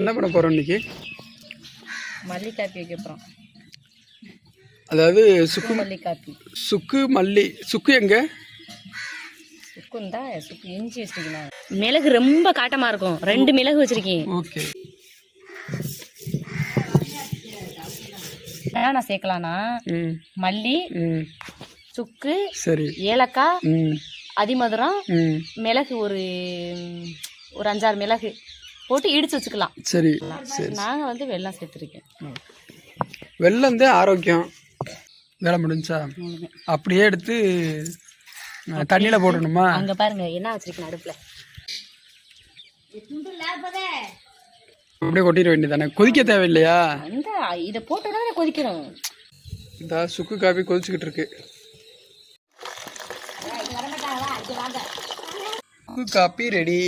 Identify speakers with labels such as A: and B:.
A: என்ன பண்ண போகிறோம் இன்னைக்கு?
B: மல்லி காப்பி வைக்க போகிறோம்.
A: அதாவது சுக்கு
B: மல்லி காப்பி.
A: சுக்கு மல்லி. சுக்கு எங்கே?
B: சுக்குந்தா சுக்கு இஞ்சி வச்சுருக்கேன். மிளகு ரொம்ப காட்டமாக இருக்கும். 2 மிளகு வச்சுருக்கேன்.
A: ஓகே.
B: நான் சேர்க்கலாம்னா மல்லி, சுக்கு,
A: சரி,
B: ஏலக்காய், அதிமதுரம், மிளகு ஒரு 5-6 மிளகு போட்டு இடிச்சு வச்சுக்கலாம்.
A: சரி சரி.
B: நாங்கள் வந்து வெல்லம் சேர்த்துருக்கேன்.
A: வெல்லம் தான் ஆரோக்கியம். வேலை முடிஞ்சா அப்படியே எடுத்து தண்ணியில் போடணுமா?
B: அங்கே பாருங்க என்ன வச்சிருக்கேன் அடுப்பில்.
A: அப்படியே கொட்டிட வேண்டியதானே? கொதிக்க தேவையில்லையா?
B: இந்த இதை போட்டு தான் கொதிக்கிறோம்.
A: இந்த சுக்கு காபி கொதிச்சுக்கிட்டு இருக்கு. சுக்கு காப்பி ரெடி.